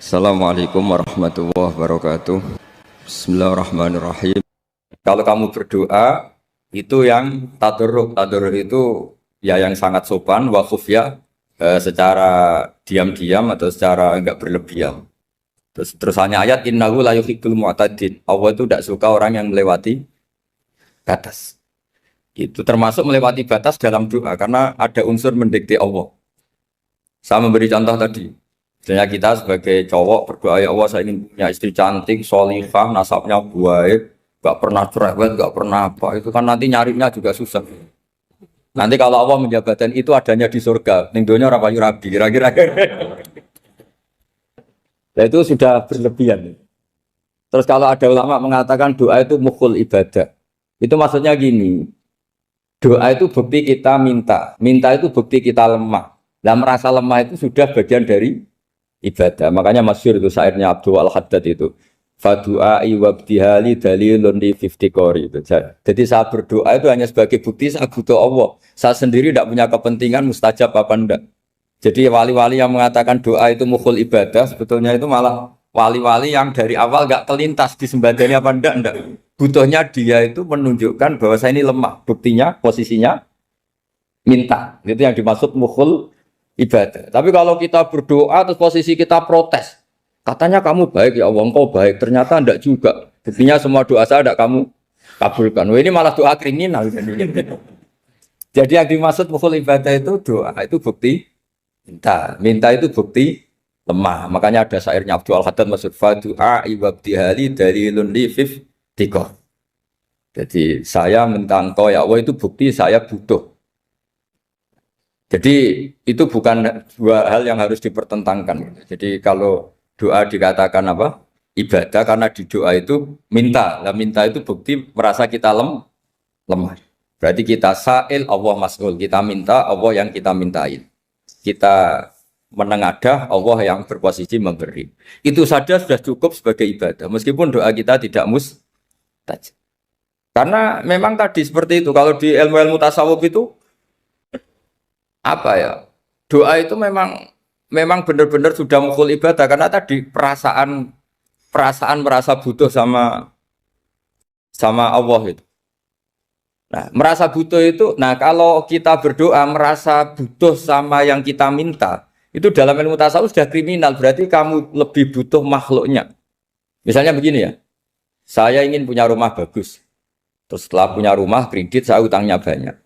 Assalamualaikum warahmatullahi wabarakatuh. Bismillahirrahmanirrahim. Kalau kamu berdoa itu yang tadarruk itu ya yang sangat sopan wa khufya, secara diam-diam atau secara enggak berlebihan. Terus hanya ayat innahu la yuhibbul mu'tadin. Allah itu tidak suka orang yang melewati batas. Itu termasuk melewati batas dalam doa karena ada unsur mendikte Allah. Saya memberi contoh tadi. Misalnya kita sebagai cowok berdoa, ya Allah saya ingin punya istri cantik, solihah, nasabnya baik, gak pernah cerewet, gak pernah apa. Itu kan nanti nyarinya juga susah. Nanti kalau Allah menjabatkan itu adanya di surga, ning donya ora payu rabi, kira-kira. Nah itu sudah berlebihan. Terus kalau ada ulama mengatakan doa itu mukhul ibadah, itu maksudnya gini, doa itu bukti kita minta itu bukti kita lemah. Dan merasa lemah itu sudah bagian dari ibadah. Makanya masyhur itu syairnya Abdul Al-Haddad itu. Fadu'ai wabdihali dalilun li fiftikori itu. Jadi saya berdoa itu hanya sebagai bukti saya butuh Allah. Saya sendiri tidak punya kepentingan mustajab apa enggak. Jadi wali-wali yang mengatakan doa itu mukhul ibadah, sebetulnya itu malah wali-wali yang dari awal enggak kelintas disembadani apa enggak. Butuhnya dia itu menunjukkan bahwa saya ini lemah. Buktinya, posisinya minta. Itu yang dimaksud mukhul ibadah. Tapi kalau kita berdoa terus posisi kita protes, katanya kamu baik ya Allah, engkau baik, ternyata enggak juga. Buktinya semua doa saya enggak kamu kabulkan. Wah, ini malah doa kriminal. Jadi yang dimaksud mukhul ibadah itu doa itu bukti minta itu bukti lemah. Makanya ada syairnya Abdul Al-Haddad maksud fadu'a ibabdihali dalilun li fiftikor. Jadi saya minta engkau ya Allah itu bukti saya butuh. Jadi itu bukan dua hal yang harus dipertentangkan. Jadi kalau doa dikatakan apa? Ibadah karena di doa itu minta. Nah, minta itu bukti merasa kita lemah. Berarti kita sa'il Allah mas'ul. Kita minta Allah yang kita mintain. Kita menengadah Allah yang berposisi memberi. Itu saja sudah cukup sebagai ibadah. Meskipun doa kita tidak mustajab. Karena memang tadi seperti itu. Kalau di ilmu-ilmu tasawuf itu apa ya? Doa itu memang benar-benar sudah mukul ibadah karena tadi perasaan merasa butuh sama Allah itu. Nah, merasa butuh itu, nah kalau kita berdoa merasa butuh sama yang kita minta, itu dalam ilmu tasawuf sudah kriminal, berarti kamu lebih butuh makhluknya. Misalnya begini ya, saya ingin punya rumah bagus, terus setelah punya rumah kredit saya utangnya banyak.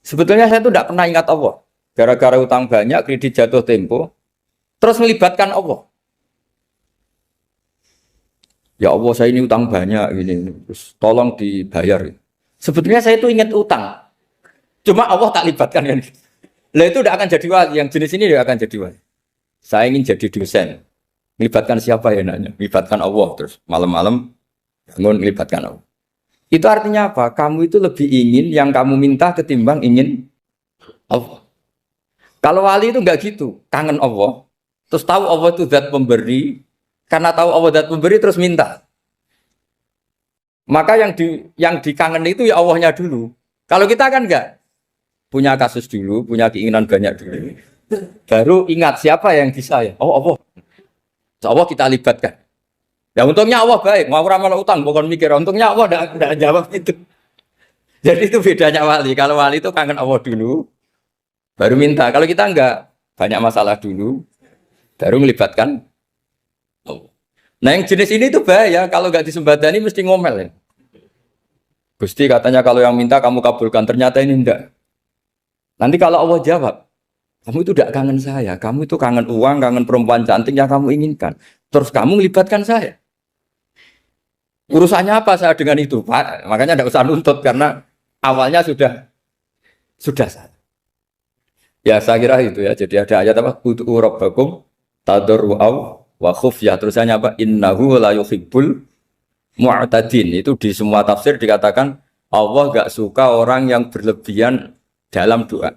Sebetulnya saya itu tidak pernah ingat Allah. Gara-gara utang banyak, kredit jatuh tempo, terus melibatkan Allah. Ya Allah, saya ini utang banyak, ini, terus tolong dibayar. Sebetulnya saya itu ingat utang, cuma Allah tak libatkan kan. Lah itu tidak akan jadi wali, yang jenis ini tidak akan jadi wali. Saya ingin jadi dosen, melibatkan siapa ya nanya? Melibatkan Allah, terus malam-malam bangun melibatkan Allah. Itu artinya apa? Kamu itu lebih ingin yang kamu minta ketimbang ingin Allah. Kalau wali itu enggak gitu, kangen Allah. Terus tahu Allah itu zat pemberi, karena tahu Allah zat pemberi terus minta. Maka yang dikangen itu ya Allahnya dulu. Kalau kita kan enggak punya kasus dulu, punya keinginan banyak dulu. Baru ingat siapa yang bisa ya? Oh Allah. Allah kita libatkan. Ya untungnya Allah baik, mau ramal utang, bukan mikir. Untungnya Allah tidak jawab itu. Jadi itu bedanya wali. Kalau wali itu kangen Allah dulu, baru minta. Kalau kita enggak, banyak masalah dulu, baru melibatkan Allah. Nah yang jenis ini tuh bahaya. Kalau enggak disembadani mesti ngomel ya. Gusti katanya kalau yang minta kamu kabulkan, ternyata ini enggak. Nanti kalau Allah jawab, kamu itu tidak kangen saya, kamu itu kangen uang, kangen perempuan cantik yang kamu inginkan. Terus kamu melibatkan saya. Urusannya apa saya dengan itu, Pak? Makanya tidak usah nuntut karena awalnya sudah salah. Ya saya kira itu ya. Jadi ada ayat apa? Ud'u rabbakum tadarru'aw wa khufyah. Terusannya apa? Innahu la yuhibbul mu'tadin. Itu di semua tafsir dikatakan Allah enggak suka orang yang berlebihan dalam doa.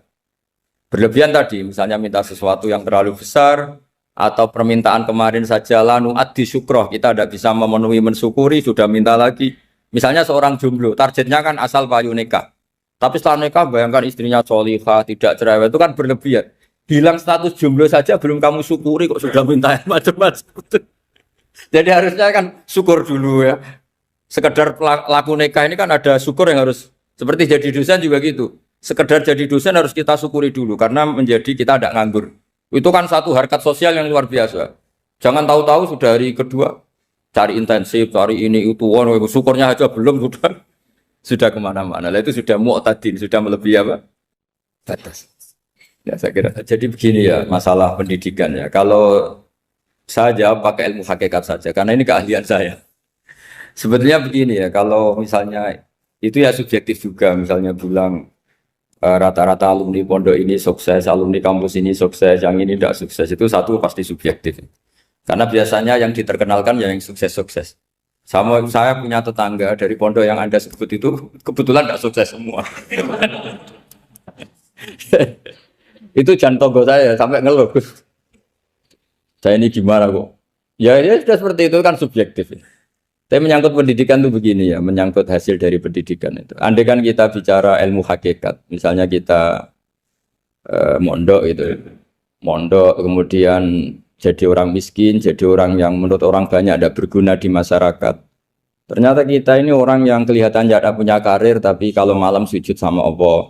Berlebihan tadi, misalnya minta sesuatu yang terlalu besar, atau permintaan kemarin saja lanu addi syukroh, kita tidak bisa memenuhi mensyukuri, sudah minta lagi. Misalnya seorang jomblo, targetnya kan asal payu nikah. Tapi setelah nikah, bayangkan istrinya solihah, tidak cerewet, itu kan berlebihan. Hilang status jomblo saja belum kamu syukuri kok sudah minta yang macam-macam. Jadi harusnya kan syukur dulu ya. Sekedar laku nikah ini kan ada syukur yang harus seperti jadi dosen juga gitu. Sekedar jadi dosen harus kita syukuri dulu karena menjadi kita tidak nganggur. Itu kan satu harkat sosial yang luar biasa. Jangan tahu-tahu sudah hari kedua cari intensif, cari ini itu, syukurnya aja belum sudah kemana-mana. Lah itu sudah mu'tadin, sudah melebihi apa? Batas. Ya saya kira. Jadi begini ya masalah pendidikan ya. Kalau saya jawab pakai ilmu hakikat saja karena ini keahlian saya. Sebetulnya begini ya, kalau misalnya itu ya subjektif juga, misalnya bilang rata-rata alumni pondok ini sukses, alumni kampus ini sukses, yang ini tidak sukses, itu satu pasti subjektif. Karena biasanya yang diterkenalkan yang sukses-sukses. Sama saya punya tetangga dari pondok yang Anda sebut itu kebetulan tidak sukses semua. Itu jantung saya sampai ngeluh. Saya ini gimana kok? Ya sudah seperti itu kan subjektif. Tapi menyangkut pendidikan itu begini ya, menyangkut hasil dari pendidikan itu. Andai kan kita bicara ilmu hakikat, misalnya kita mondok itu, mondok kemudian jadi orang miskin, jadi orang yang menurut orang banyak tidak berguna di masyarakat. Ternyata kita ini orang yang kelihatan tidak punya karir, tapi kalau malam sujud sama Allah,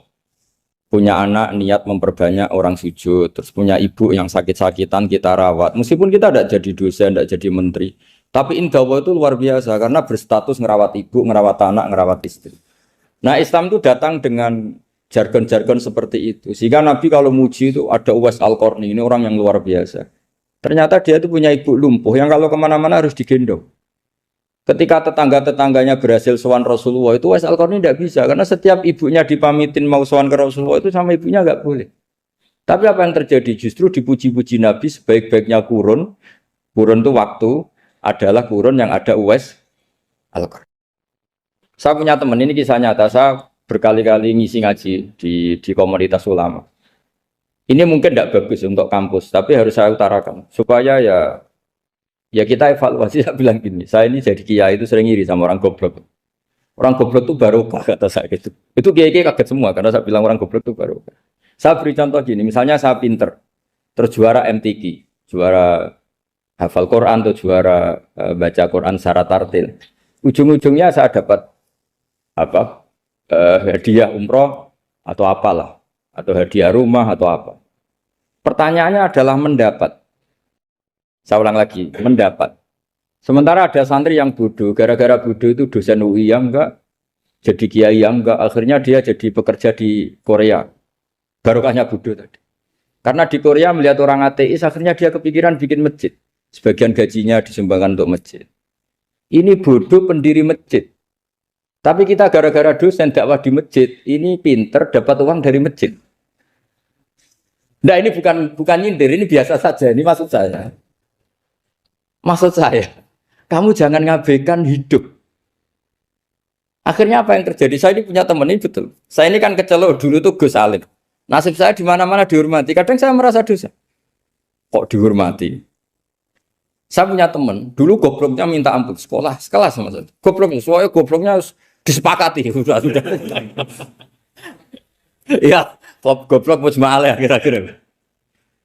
punya anak niat memperbanyak orang sujud, terus punya ibu yang sakit-sakitan kita rawat. Meskipun kita tidak jadi dosen, tidak jadi menteri. Tapi indah itu luar biasa karena berstatus ngerawat ibu, ngerawat anak, ngerawat istri. Nah Islam itu datang dengan jargon-jargon seperti itu. Sehingga Nabi kalau muji itu ada Uwais Al-Qarni, ini orang yang luar biasa. Ternyata dia itu punya ibu lumpuh yang kalau kemana-mana harus digendong. Ketika tetangga-tetangganya berhasil sowan Rasulullah itu Uwais Al-Qarni tidak bisa. Karena setiap ibunya dipamitin mau sowan ke Rasulullah itu sama ibunya nggak boleh. Tapi apa yang terjadi? Justru dipuji-puji Nabi sebaik-baiknya kurun. Kurun itu waktu adalah kurun yang ada Uwais Al-Qarni. Saya punya teman, ini kisah nyata, saya berkali-kali ngisi ngaji di komunitas ulama. Ini mungkin tidak bagus untuk kampus, tapi harus saya utarakan supaya ya kita evaluasi. Saya bilang gini, saya ini jadi kiai itu sering iri sama orang goblok. Orang goblok itu barokah kata saya gitu. Itu kiai-kiai kaget semua karena saya bilang orang goblok itu barokah. Saya beri contoh gini, misalnya saya pinter, terus juara MTQ, juara hafal Quran atau juara baca Quran secara tartil. Ujung-ujungnya saya dapat apa? Hadiah umroh atau apalah, atau hadiah rumah atau apa. Pertanyaannya adalah mendapat. Saya ulang lagi, mendapat. Sementara ada santri yang bodoh, gara-gara bodoh itu dosen UI yang enggak, jadi kiai yang enggak, akhirnya dia jadi bekerja di Korea. Barokahnya bodoh tadi. Karena di Korea melihat orang ateis, akhirnya dia kepikiran bikin masjid. Sebagian gajinya disumbangkan untuk masjid. Ini bodoh pendiri masjid. Tapi kita gara-gara dosen dakwah di masjid, ini pinter dapat uang dari masjid. Nah ini bukan nyindir, ini biasa saja. Ini maksud saya. Maksud saya, kamu jangan ngabaikan hidup. Akhirnya apa yang terjadi? Saya ini punya teman ini betul. Saya ini kan kecelok dulu tuh Gus Alim. Nasib saya di mana-mana dihormati. Kadang saya merasa dosa. Kok dihormati? Saya punya teman, dulu gobloknya minta ampun sekolah, sekelas sama saya. Gobloknya, soalnya gobloknya harus disepakati. Sudah. Iya, goblok mujma'al ya kira-kira.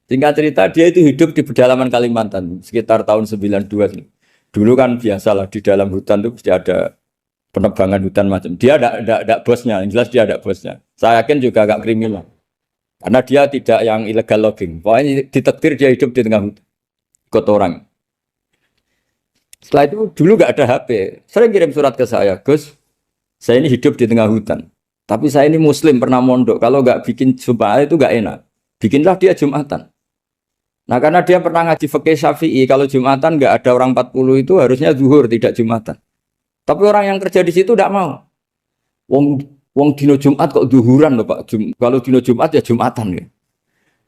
Singkat cerita, dia itu hidup di pedalaman Kalimantan, sekitar tahun 92. Dulu kan biasalah di dalam hutan itu pasti ada penebangan hutan macam. Dia ada bosnya, yang jelas dia ada bosnya. Saya yakin juga agak kriminal. Karena dia tidak yang illegal logging. Pokoknya ditakdir dia hidup di tengah hutan. Ikut orang. Setelah itu dulu nggak ada HP. Sering kirim surat ke saya, Gus, saya ini hidup di tengah hutan. Tapi saya ini Muslim pernah mondok. Kalau nggak bikin Jumat itu nggak enak. Bikinlah dia Jumatan. Nah karena dia pernah ngaji fikih Syafi'i, kalau Jumatan nggak ada orang 40 itu harusnya zuhur tidak Jumatan. Tapi orang yang kerja di situ tidak mau. Wong dino Jumat kok zuhuran loh Pak. Kalau dino Jumat ya Jumatan ya.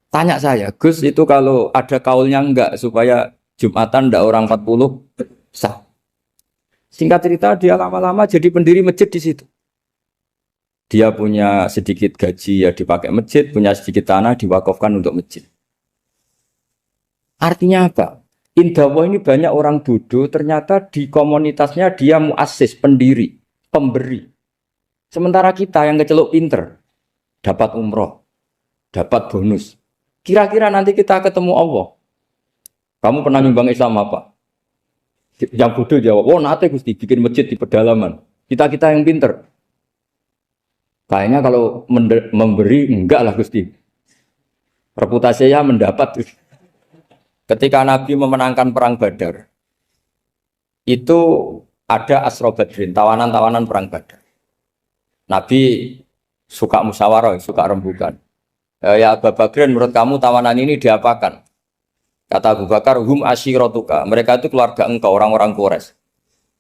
Tanya saya, Gus itu kalau ada kaulnya enggak supaya Jumatan ndak orang 40 sah. Singkat cerita dia lama-lama jadi pendiri masjid di situ. Dia punya sedikit gaji ya dipakai masjid, punya sedikit tanah diwakafkan untuk masjid. Artinya apa? Indawa ini banyak orang bodoh, ternyata di komunitasnya dia muassis, pendiri, pemberi. Sementara kita yang kecelok pinter, dapat umroh, dapat bonus. Kira-kira nanti kita ketemu Allah. Kamu pernah nyumbang Islam apa? Yang bodoh jawab, oh nate Gusti bikin masjid di pedalaman. Kita yang pinter. Kayaknya kalau memberi enggak lah Gusti. Reputasinya mendapat. Ketika Nabi memenangkan perang Badar, itu ada Asra Badrin, tawanan-tawanan perang Badar. Nabi suka musyawarah, suka rembukan. Ya Abu Bakrin, menurut kamu tawanan ini diapakan? Kata Abu Bakar, hum asyiratuka. Mereka itu keluarga engkau, orang-orang Quraisy.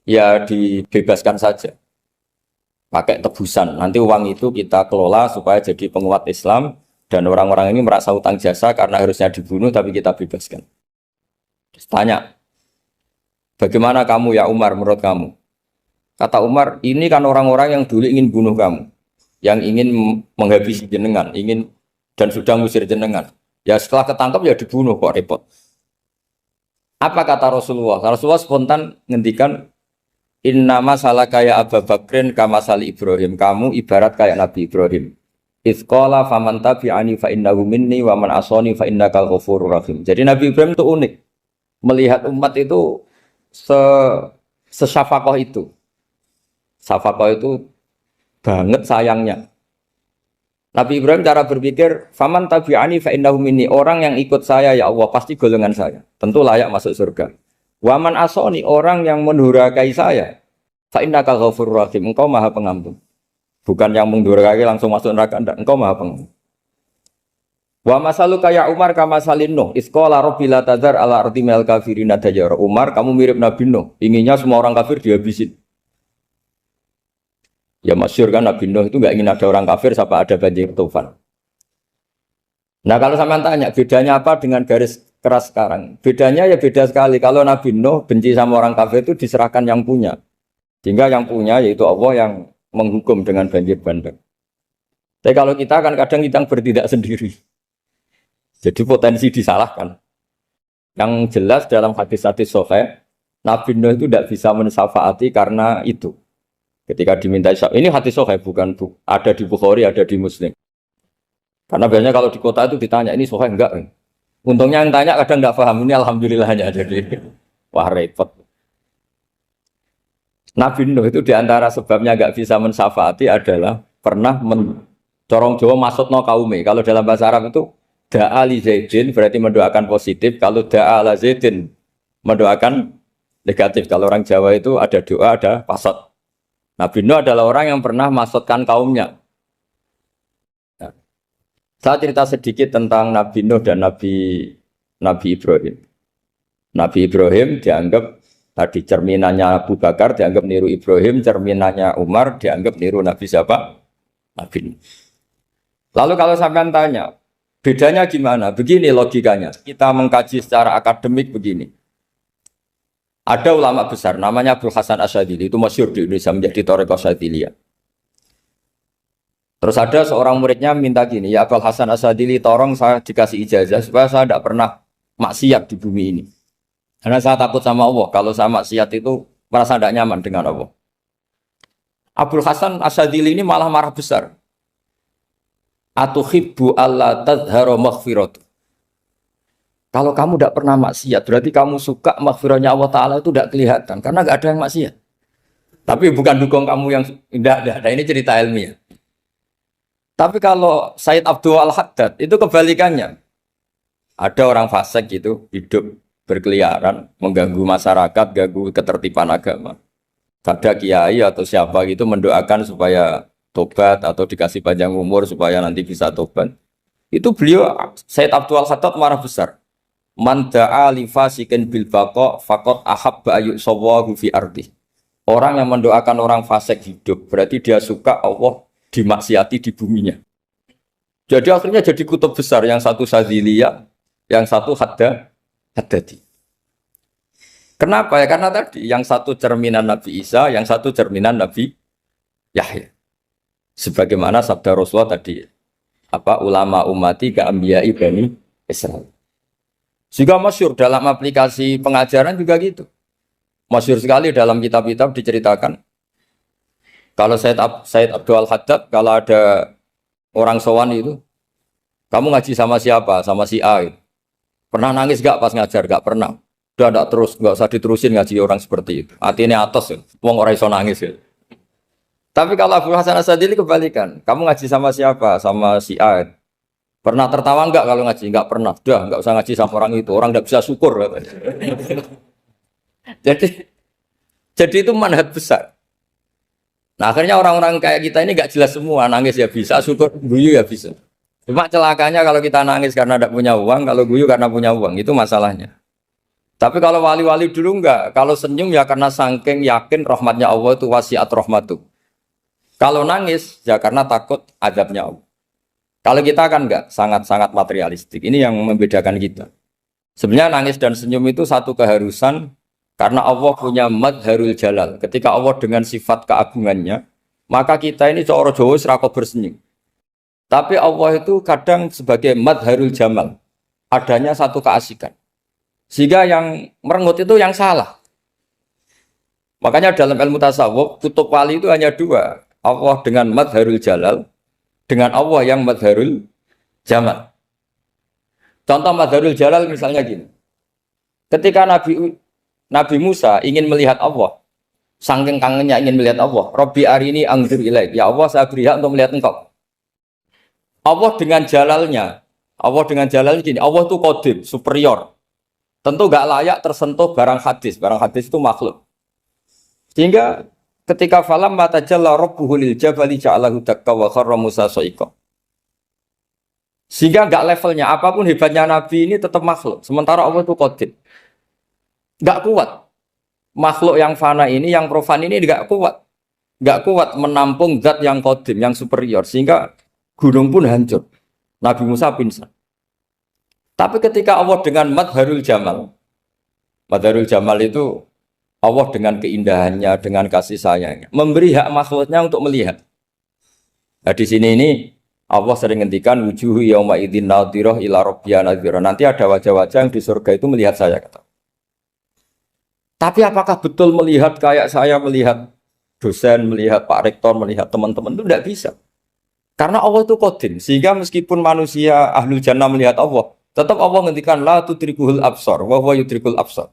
Ya dibebaskan saja. Pakai tebusan. Nanti uang itu kita kelola supaya jadi penguat Islam. Dan orang-orang ini merasa utang jasa karena harusnya dibunuh, tapi kita bebaskan. Terus tanya, bagaimana kamu ya Umar menurut kamu? Kata Umar, ini kan orang-orang yang dulu ingin bunuh kamu. Yang ingin menghabisi jenengan, ingin dan sudah ngusir jenengan. Ya setelah ketangkap ya dibunuh, kok repot. Apa kata Rasulullah? Rasulullah spontan ngendikan, inna masalah kayak Abu Bakrin kama sali Ibrahim. Kamu ibarat kayak Nabi Ibrahim. Izqala faman tabi'ani fa innahu minni wa man asani fa innakal ghafurur rahim. Jadi Nabi Ibrahim itu unik. Melihat umat itu sesyafakoh itu. Syafakoh itu banget sayangnya. Nabi Ibrahim cara berpikir, faman tabi'ani fa innahu minni, orang yang ikut saya ya Allah pasti golongan saya, tentu layak masuk surga. Waman asoni, orang yang mendurhakai saya, fa innaka ghafurur rahim, engkau Maha Pengampun. Bukan yang mendurhakai langsung masuk neraka, enggak, engkau Maha Pengampun. Wa masaluka ya Umar kama salin Nuh, isqala rabbi la tadzar ala ardi minal kafirina dajjara. Umar, kamu mirip Nabi Nuh, inginnya semua orang kafir dihabisin. Ya masyhur kan Nabi Nuh itu nggak ingin ada orang kafir sampai ada banjir tufan. Nah kalau sampean tanya bedanya apa dengan garis keras sekarang? Bedanya ya beda sekali. Kalau Nabi Nuh benci sama orang kafir itu diserahkan yang punya. Sehingga yang punya yaitu Allah yang menghukum dengan banjir bandang. Tapi kalau kita kan kadang kita bertindak sendiri. Jadi potensi disalahkan. Yang jelas dalam hadis-hadis sahih, Nabi Nuh itu tidak bisa mensyafaati karena itu. Ketika diminta syafaat, ini hadis sahih bukan ada di Bukhari, ada di Muslim. Karena biasanya kalau di kota itu ditanya ini sahih enggak? Untungnya yang tanya kadang enggak paham, ini alhamdulillahnya jadi wah repot. Nabi Nuh itu diantara sebabnya enggak bisa mensyafaati adalah pernah corong Jawa maksudno kaume. Kalau dalam bahasa Arab itu da'a li Zaidin berarti mendoakan positif, kalau da'a la Zaidin mendoakan negatif. Kalau orang Jawa itu ada doa, ada pasot. Nabi Nuh adalah orang yang pernah maksudkan kaumnya. Nah, saya cerita sedikit tentang Nabi Nuh dan Nabi Ibrahim. Nabi Ibrahim dianggap tadi cerminannya Abu Bakar, dianggap niru Ibrahim, cerminannya Umar, dianggap niru Nabi siapa? Nabi Nuh. Lalu kalau sampean tanya, bedanya gimana? Begini logikanya. Kita mengkaji secara akademik begini. Ada ulama besar, namanya Abdul Hasan Asyadzili, itu masyhur di Indonesia menjadi Thariqah Asyadziliyah. Terus ada seorang muridnya minta gini, ya Abdul Hasan Asyadzili, tolong saya dikasih ijazah supaya saya tidak pernah maksiat di bumi ini. Karena saya takut sama Allah, kalau saya maksiat itu merasa tidak nyaman dengan Allah. Abdul Hasan Asyadzili ini malah marah besar. Atuhibbu alla tadhharu maghfiratu. Kalau kamu tidak pernah maksiat, berarti kamu suka maghfirahnya Allah Ta'ala itu tidak kelihatan. Karena tidak ada yang maksiat. Tapi bukan dukung kamu yang tidak. Ini cerita ilmiah. Tapi kalau Said Abdul Al-Haddad, itu kebalikannya. Ada orang fasik gitu, hidup berkeliaran, mengganggu masyarakat, ganggu ketertiban agama. Ada kiai atau siapa gitu mendoakan supaya tobat atau dikasih panjang umur supaya nanti bisa tobat. Itu beliau, Said Abdul Al-Haddad marah besar. Man da'a li fasikin bil baqa faqad ahabba ayu sawahu fi ardi. Orang yang mendoakan orang fasik hidup berarti dia suka Allah dimaksiati di buminya. Jadi akhirnya jadi kutub besar, yang satu Sadziliyah, yang satu Haddadi. Kenapa ya? Karena tadi yang satu cerminan Nabi Isa, yang satu cerminan Nabi Yahya. Sebagaimana sabda Rasulullah tadi, apa ulama ummati ka anbiya'i bani Israil. Juga masyhur dalam aplikasi pengajaran juga gitu. Masyhur sekali dalam kitab-kitab diceritakan. Kalau Said Abdul Haddad, kalau ada orang sowan itu, Kamu ngaji sama siapa? Sama si A. Pernah nangis gak pas ngajar? Gak pernah. Udah gak terus, gak usah diterusin ngaji orang seperti itu. Hatinya atas ya. Wong orang iso nangis ya. Tapi kalau Abu Hasan Asadili kebalikan. Kamu ngaji sama siapa? Sama si A. Pernah tertawa enggak kalau ngaji? Enggak pernah. Udah, enggak usah ngaji sama orang itu. Orang enggak bisa syukur. jadi itu manhaj besar. Nah akhirnya orang-orang kayak kita ini enggak jelas semua. Nangis ya bisa, syukur, guyu ya bisa. Cuma celakanya kalau kita nangis karena tidak punya uang, kalau guyu karena punya uang, itu masalahnya. Tapi kalau wali-wali dulu enggak. Kalau senyum ya karena saking yakin rahmatnya Allah itu wasiat rahmatu. Kalau nangis ya karena takut azabnya Allah. Kalau kita kan enggak, sangat-sangat materialistik. Ini yang membedakan kita. Sebenarnya nangis dan senyum itu satu keharusan karena Allah punya madharul jalal. Ketika Allah dengan sifat keagungannya, maka kita ini seorang Jawa serako bersenyum. Tapi Allah itu kadang sebagai madharul jamal. Adanya satu keasikan. Sehingga yang merengut itu yang salah. Makanya dalam ilmu tasawuf, kutub wali itu hanya dua. Allah dengan madharul jalal, dengan Allah yang madharul jamal. Contoh madharul jalal misalnya gini. Ketika Nabi Musa ingin melihat Allah, saking kangennya ingin melihat Allah, Rabbi arini anzur ilaik. Ya Allah, saya beri hak untuk melihat engkau. Allah dengan jalalnya gini, Allah itu qadim, superior. Tentu gak layak tersentuh barang hadis. Barang hadis itu makhluk. Sehingga ketika falam matajalla rabbuhu lil jabali ja'alahu dakka wa kharra Musa sa'iqa. Sehingga enggak levelnya apapun hebatnya Nabi ini tetap makhluk. Sementara Allah itu qadim. Enggak kuat. Makhluk yang fana ini, yang profan ini enggak kuat. Enggak kuat menampung zat yang qadim, yang superior. Sehingga gunung pun hancur. Nabi Musa pingsan. Tapi ketika Allah dengan madharul jamal itu Allah dengan keindahannya, dengan kasih sayangnya, memberi hak makhluknya untuk melihat. Nah di sini ini Allah sering ngendikan wujuhu yauma idzin nadhirah ila rabbiha nadhirah. Nanti ada wajah-wajah yang di surga itu melihat saya kata. Tapi apakah betul melihat kayak saya melihat dosen, melihat Pak Rektor, melihat teman-teman itu tidak bisa. Karena Allah itu qadim, sehingga meskipun manusia ahlul jannah melihat Allah, tetap Allah ngendikan la tudrikuhul absar wa huwa yudrikul absar.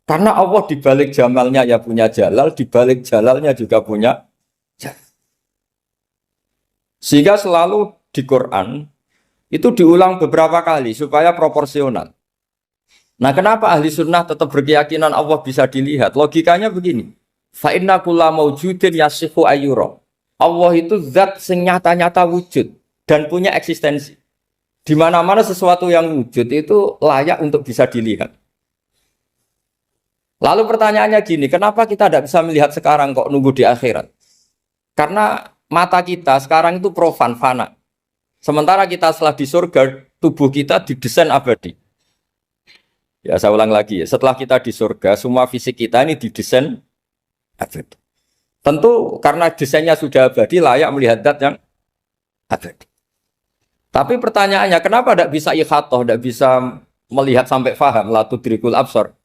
Karena Allah di balik jamalnya ya punya jalal, di balik jalalnya juga punya jalal. Sehingga selalu di Quran itu diulang beberapa kali supaya proporsional. Nah, kenapa ahli sunnah tetap berkeyakinan Allah bisa dilihat? Logikanya begini. Fa inna kulla maujudin yasihu ayyura. Allah itu zat sing nyata-nyata wujud dan punya eksistensi. Di mana-mana sesuatu yang wujud itu layak untuk bisa dilihat. Lalu pertanyaannya gini, kenapa kita tidak bisa melihat sekarang kok nunggu di akhirat? Karena mata kita sekarang itu profan, fana. Sementara kita setelah di surga, tubuh kita didesain abadi. Ya saya ulang lagi ya, setelah kita di surga, semua fisik kita ini didesain abadi. Tentu karena desainnya sudah abadi, layak melihat zat yang abadi. Tapi pertanyaannya, kenapa tidak bisa ikhatoh, tidak bisa melihat sampai faham, la tudrikul absar?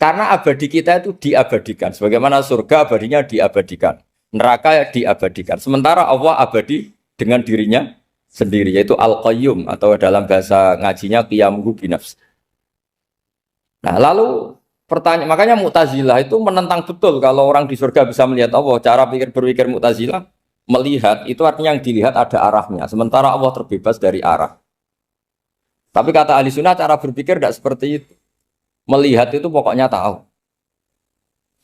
Karena abadi kita itu diabadikan. Sebagaimana surga abadinya diabadikan. Neraka diabadikan. Sementara Allah abadi dengan dirinya sendiri. Yaitu Al-Qayyum. Atau dalam bahasa ngajinya Qiyamuhu binafs. Nah lalu pertanyaan, makanya Mu'tazilah itu menentang betul kalau orang di surga bisa melihat Allah. Cara berpikir Mu'tazilah, melihat itu artinya yang dilihat ada arahnya. Sementara Allah terbebas dari arah. Tapi kata ahli sunnah cara berpikir tidak seperti itu. Melihat itu pokoknya tahu.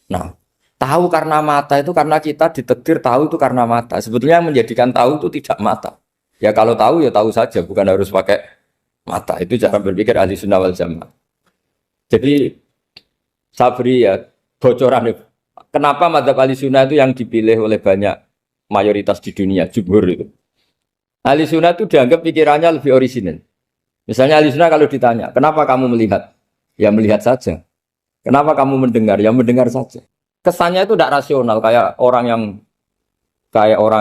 Nah, tahu karena mata itu karena kita ditakdir tahu itu karena mata. Sebetulnya yang menjadikan tahu itu tidak mata. Ya kalau tahu ya tahu saja, bukan harus pakai mata. Itu cara berpikir ahli sunnah wal jamaah. Jadi saya beri ya bocoran. Kenapa madzhab ahli sunnah itu yang dipilih oleh banyak mayoritas di dunia, jumhur itu. Ahli sunnah itu dianggap pikirannya lebih orisinal. Misalnya ahli sunnah kalau ditanya, kenapa kamu melihat? Ya melihat saja. Kenapa kamu mendengar? Ya mendengar saja. Kesannya itu tidak rasional kayak orang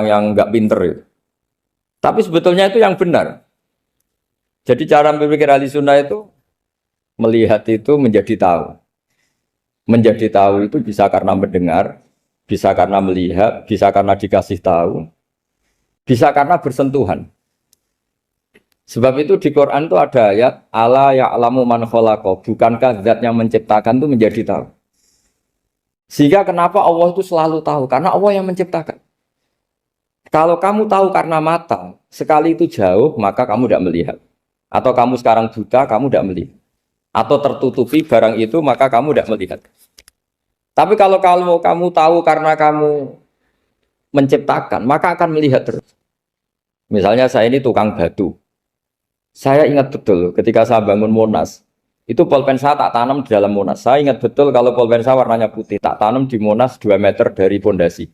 yang nggak pinter itu. Tapi sebetulnya itu yang benar. Jadi cara berpikir ahli sunnah itu melihat itu menjadi tahu. Menjadi tahu itu bisa karena mendengar, bisa karena melihat, bisa karena dikasih tahu, bisa karena bersentuhan. Sebab itu di Quran itu ada ayat ala ya'lamu man khalaqa, bukankah zat yang menciptakan itu menjadi tahu. Sehingga kenapa Allah itu selalu tahu? Karena Allah yang menciptakan. Kalau kamu tahu karena mata, sekali itu jauh, maka kamu tidak melihat. Atau kamu sekarang buta, kamu tidak melihat. Atau tertutupi barang itu, maka kamu tidak melihat. Tapi kalau kamu tahu karena kamu menciptakan, maka akan melihat terus. Misalnya saya ini tukang batu. Saya ingat betul ketika saya bangun Monas, itu pulpen saya tak tanam di dalam Monas. Saya ingat betul kalau pulpen saya warnanya putih, tak tanam di Monas 2 meter dari pondasi.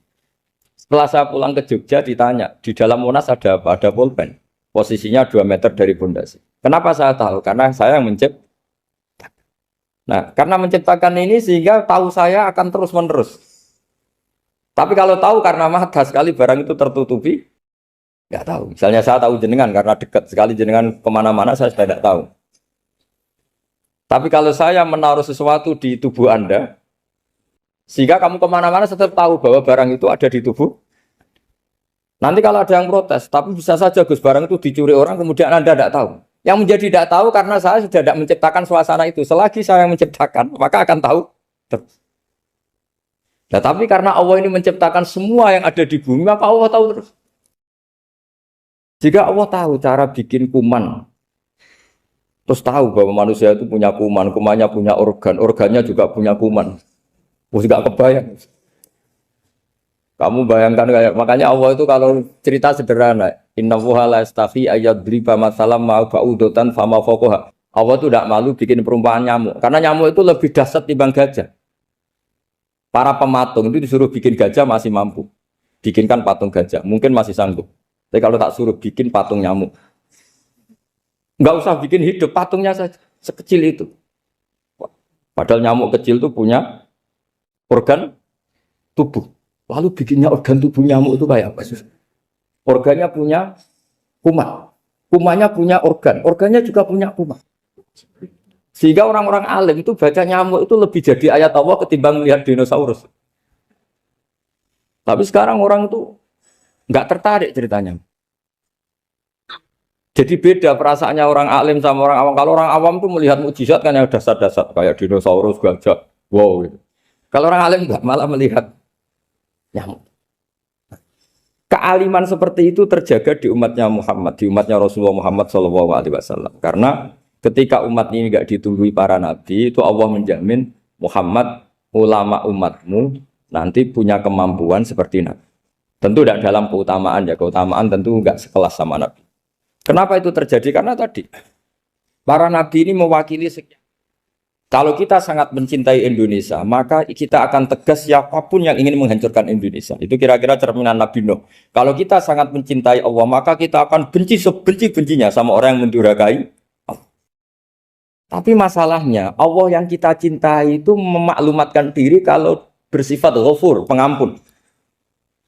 Setelah saya pulang ke Jogja ditanya, di dalam Monas ada apa? Ada pulpen. Posisinya 2 meter dari pondasi. Kenapa saya tahu? Karena saya yang menciptakan. Nah, karena menciptakan ini sehingga tahu saya akan terus-menerus. Tapi kalau tahu karena mata sekali barang itu tertutupi, nggak tahu. Misalnya saya tahu jenengan karena dekat sekali jenengan kemana-mana saya sudah tidak tahu. Tapi kalau saya menaruh sesuatu di tubuh Anda, sehingga kamu kemana-mana tetap tahu bahwa barang itu ada di tubuh. Nanti kalau ada yang protes, tapi bisa saja Gus barang itu dicuri orang kemudian Anda tidak tahu. Yang menjadi tidak tahu karena saya sudah tidak menciptakan suasana itu. Selagi saya yang menciptakan, maka akan tahu terus. Nah, tapi karena Allah ini menciptakan semua yang ada di bumi, maka Allah tahu terus. Jika Allah tahu cara bikin kuman, terus tahu bahwa manusia itu punya kuman, kumannya punya organ, organnya juga punya kuman. Terus gak kebayang. Kamu bayangkan kayak, makanya Allah itu kalau cerita sederhana, innallaha la yastahi ayyadriba mathalam ma ba'udatan fama fawqaha. Allah itu tidak malu bikin perumpamaan nyamuk, karena nyamuk itu lebih dahsyat timbang gajah. Para pematung itu disuruh bikin gajah masih mampu. Bikinkan patung gajah, mungkin masih sanggup. Tapi kalau tak suruh bikin patung nyamuk, nggak usah bikin hidup, patungnya saja sekecil itu. Padahal nyamuk kecil itu punya organ tubuh. Lalu bikinnya organ tubuh nyamuk itu kayak apa? Organnya punya kuman, kumannya punya organ, organnya juga punya kuman. Sehingga orang-orang alim itu baca nyamuk itu lebih jadi ayat Allah ketimbang melihat dinosaurus. Tapi sekarang orang itu nggak tertarik ceritanya. Jadi beda perasaannya orang alim sama orang awam. Kalau orang awam tuh melihat mukjizat kan yang dasar-dasar kayak dinosaurus, gajah, wow gitu. Kalau orang alim nggak, malah melihat nyamuk. Kealiman seperti itu terjaga di umatnya Muhammad, di umatnya Rasulullah Muhammad SAW. Karena ketika umat ini nggak ditunggui para nabi, itu Allah menjamin Muhammad, ulama umatmu nanti punya kemampuan seperti nabi. Tentu tidak dalam keutamaan ya, keutamaan tentu nggak sekelas sama nabi. Kenapa itu terjadi? Karena tadi para nabi ini mewakili sekian. Kalau kita sangat mencintai Indonesia, maka kita akan tegas siapapun yang ingin menghancurkan Indonesia. Itu kira-kira cerminan Nabi Nuh. Kalau kita sangat mencintai Allah, maka kita akan benci sebenci-bencinya sama orang yang mendurhakai Allah. Tapi masalahnya, Allah yang kita cintai itu memaklumatkan diri kalau bersifat ghafur, pengampun.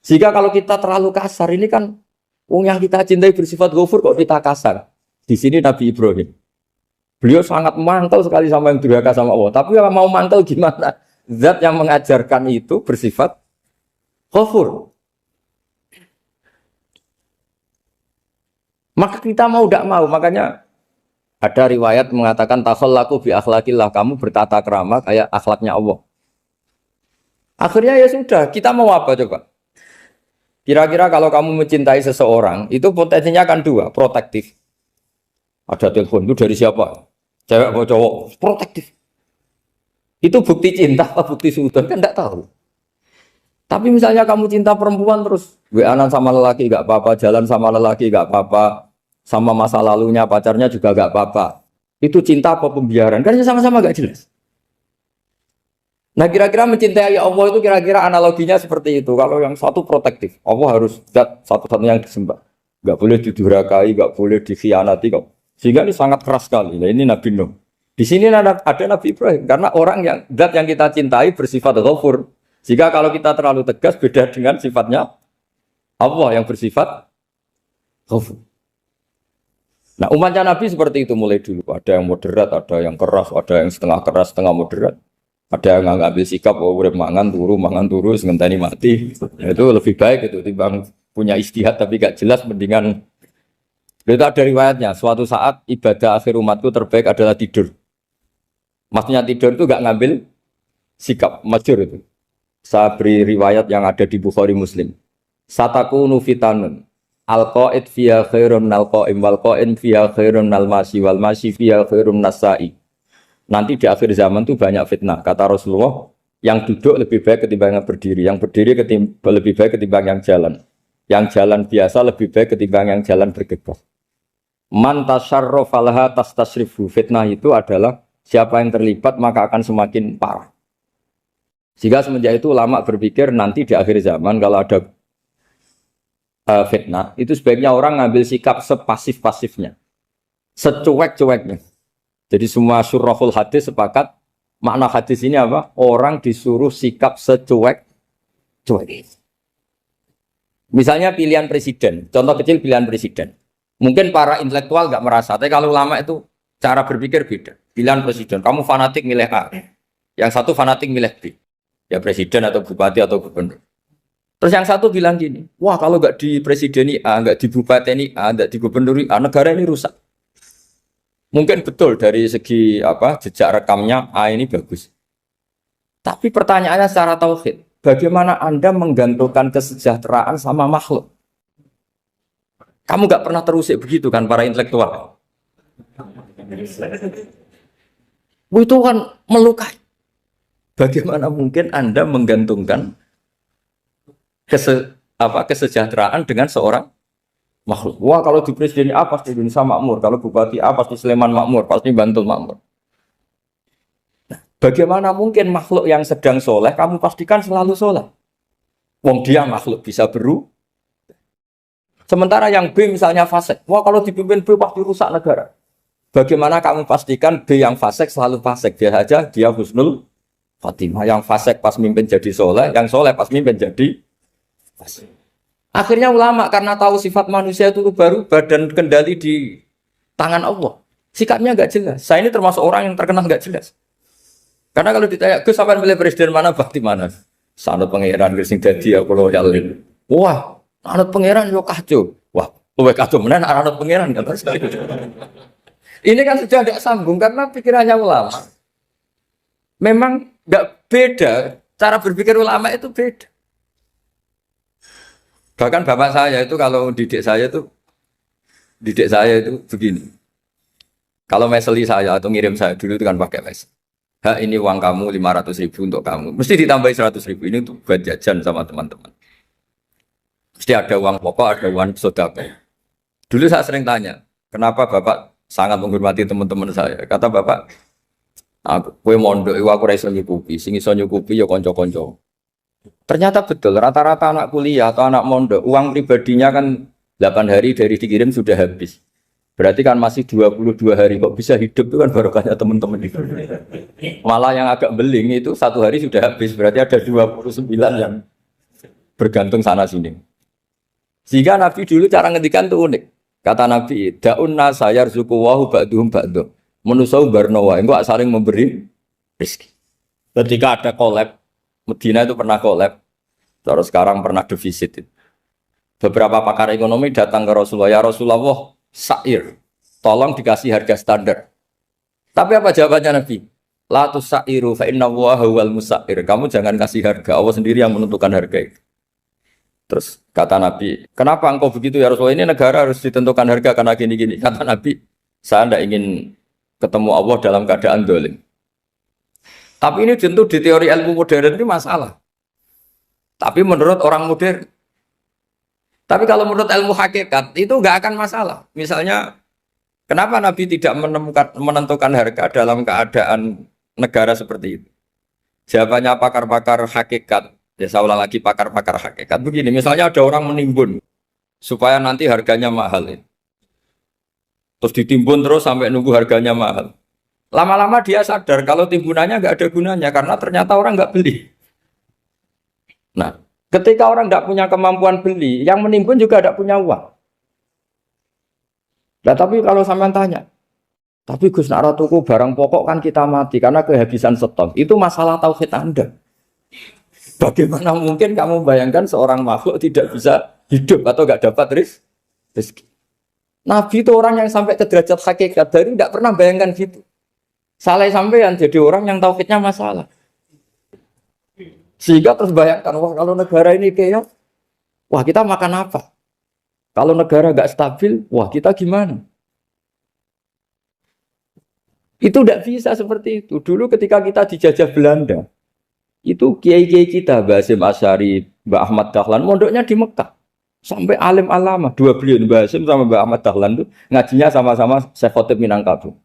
Sehingga kalau kita terlalu kasar, ini kan yang kita cintai bersifat ghafur kok kita kasar. Di sini Nabi Ibrahim. Beliau sangat mangkel sekali sama yang durhaka sama Allah. Tapi mau mangkel gimana? Zat yang mengajarkan itu bersifat ghafur. Maka kita mau tidak mau. Makanya ada riwayat mengatakan takhallaku bi akhlaqillah. Kamu bertata krama kayak akhlaknya Allah. Akhirnya ya sudah. Kita mau apa coba? Kira-kira kalau kamu mencintai seseorang, itu potensinya kan dua. Protektif. Ada telepon, itu dari siapa? Cewek atau cowok, protektif. Itu bukti cinta apa bukti suudon kan tidak tahu. Tapi misalnya kamu cinta perempuan terus WA-an sama lelaki nggak apa-apa, jalan sama lelaki nggak apa-apa, sama masa lalunya pacarnya juga nggak apa-apa. Itu cinta apa pembiaran? Kan sama-sama nggak jelas. Nah kira-kira mencintai Allah itu kira-kira analoginya seperti itu. Kalau yang satu protektif, Allah harus zat satu-satunya yang disembah. Nggak boleh didurhakai, nggak boleh dikhianati kok. Sehingga ini sangat keras sekali. Nah, ini Nabi Nuh. Di sini ada Nabi Ibrahim. Karena orang yang zat yang kita cintai bersifat ghafur. Jika kalau kita terlalu tegas beda dengan sifatnya Allah yang bersifat ghafur. Nah umatnya Nabi seperti itu mulai dulu. Ada yang moderat, ada yang keras, ada yang setengah keras, setengah moderat. Ada yang ngambil sikap, oh udah mangan turu, ngenteni mati. Nah, itu lebih baik itu timbang punya istihad tapi gak jelas mendingan Itu ada riwayatnya, suatu saat ibadah akhir umatku terbaik adalah tidur. Maksudnya tidur itu gak ngambil sikap, masyhur itu. Saya beri riwayat yang ada di Bukhari Muslim. Satakunu fitanun. Al-qa'id fiha khairun nal qa'im wal qa'in fiha khairun nal masyi wal masyi fiha khairun nasai. Nanti di akhir zaman itu banyak fitnah. Kata Rasulullah, yang duduk lebih baik ketimbang yang berdiri. Yang berdiri lebih baik ketimbang yang jalan. Yang jalan biasa lebih baik ketimbang yang jalan bergegas. Man tasyarrafa laha tastasrifu. Fitnah itu adalah siapa yang terlibat maka akan semakin parah. Sehingga semenjak itu ulama berpikir nanti di akhir zaman kalau ada fitnah, itu sebaiknya orang ngambil sikap sepasif-pasifnya, secuek-cueknya. Jadi semua syurahul hadis sepakat makna hadis ini apa? Orang disuruh sikap secuek-cuek. Misalnya pilihan presiden, contoh kecil pilihan presiden. Mungkin para intelektual nggak merasa, tapi kalau ulama itu cara berpikir beda. Pilihan presiden, kamu fanatik milih A, yang satu fanatik milih B. Ya presiden atau bupati atau gubernur. Terus yang satu bilang gini, wah kalau nggak di presiden A, nggak di bupati A, nggak di gubernur A, negara ini rusak. Mungkin betul dari segi apa jejak rekamnya A ini bagus. Tapi pertanyaannya secara tauhid, bagaimana Anda menggantungkan kesejahteraan sama makhluk? Kamu nggak pernah terusik begitu kan para intelektual? Itu kan melukai. Bagaimana mungkin Anda menggantungkan kesejahteraan dengan seorang makhluk? Wah kalau di presiden A pasti Indonesia makmur, kalau bupati A pasti Sleman makmur, pasti Bantul makmur. Nah, bagaimana mungkin makhluk yang sedang soleh kamu pastikan selalu soleh? Wong dia makhluk bisa sementara yang B misalnya fasik, wah kalau dipimpin B pasti rusak negara. Bagaimana kamu pastikan B yang fasik selalu fasik? Biar saja dia husnul Fatimah, yang fasik pas mimpin jadi soleh, yang soleh pas mimpin jadi fasik. Akhirnya ulama karena tahu sifat manusia itu baru badan kendali di tangan Allah. Sikapnya nggak jelas. Saya ini termasuk orang yang terkenal nggak jelas. Karena kalau ditanya, Gus sampean pilih presiden mana, bakti mana? Sanad pangeran sing dadi aku loyal. Wah, anut pangeran yo kacau. Wah, luwih kacau menan anut pangeran kata sekali. Ini kan sudah tidak sambung karena pikirannya ulama. Memang nggak beda, cara berpikir ulama itu beda. Bahkan bapak saya itu kalau didik saya itu begini. Kalau meseli saya atau ngirim saya dulu itu kan pakai mesel. Ini uang kamu 500.000 untuk kamu. Mesti ditambahi 100.000 ini untuk buat jajan sama teman-teman. Mesti ada uang pokok, ada uang sodako. Dulu saya sering tanya, kenapa bapak sangat menghormati teman-teman saya? Kata bapak, kowe mondok iku aku ora iso nyukupi, sing iso nyukupi ya kanca-kanca. Ternyata betul, rata-rata anak kuliah atau anak mondok, uang pribadinya kan 8 hari dari dikirim sudah habis. Berarti kan masih 22 hari kok bisa hidup itu kan barokahnya teman-teman itu. Malah yang agak beling itu 1 hari sudah habis, berarti ada 29 yang bergantung sana sini. Sehingga Nabi dulu cara ngendikan itu unik. Kata Nabi, da'un nasa yarzuqu wahu ba'duhum ba'duh. Menusau barnawa, enggak saling memberi rezeki. Ketika ada collab, Medina itu pernah collab, terus sekarang pernah defisit. Beberapa pakar ekonomi datang ke Rasulullah, ya Rasulullah, sa'ir, tolong dikasih harga standar. Tapi apa jawabannya Nabi? La tusairu fa inna Allaha huwal musair. Kamu jangan kasih harga, Allah sendiri yang menentukan harga itu. Terus kata Nabi, kenapa engkau begitu ya Rasulullah? Ini negara harus ditentukan harga karena gini-gini. Kata Nabi, saya tidak ingin ketemu Allah dalam keadaan dolim. Tapi ini tentu di teori ilmu modern ini masalah. Tapi menurut orang modern. Tapi kalau menurut ilmu hakikat itu nggak akan masalah. Misalnya, kenapa Nabi tidak menentukan harga dalam keadaan negara seperti itu? Jawabannya pakar-pakar hakikat. Ya saya ulang lagi pakar-pakar hakikat. Begini, misalnya ada orang menimbun supaya nanti harganya mahal. Terus ditimbun terus sampai nunggu harganya mahal. Lama-lama dia sadar kalau timbunannya nggak ada gunanya karena ternyata orang nggak beli. Nah, ketika orang nggak punya kemampuan beli, yang menimbun juga tidak punya uang. Nah, tapi kalau sampean tanya, tapi Gus nak tuku barang pokok kan kita mati karena kehabisan stok. Itu masalah tauhid Anda. Bagaimana mungkin kamu bayangkan seorang makhluk tidak bisa hidup atau nggak dapat rezeki? Nabi itu orang yang sampai ke derajat hakikat, dari tidak pernah bayangkan gitu. Salah sampean jadi orang yang tauhidnya masalah. Sehingga terus bayangkan, wah kalau negara ini kayak, wah kita makan apa? Kalau negara nggak stabil, wah kita gimana? Itu tidak bisa seperti itu. Dulu ketika kita dijajah Belanda, itu kiai-kiai kita, Mbah Hasyim Asy'ari, Mbah Ahmad Dahlan, mondoknya di Mekah. Sampai alim alama, dua beliau, Mbah Hasyim sama Mbah Ahmad Dahlan itu ngajinya sama-sama Syekh Khotib Minangkabau.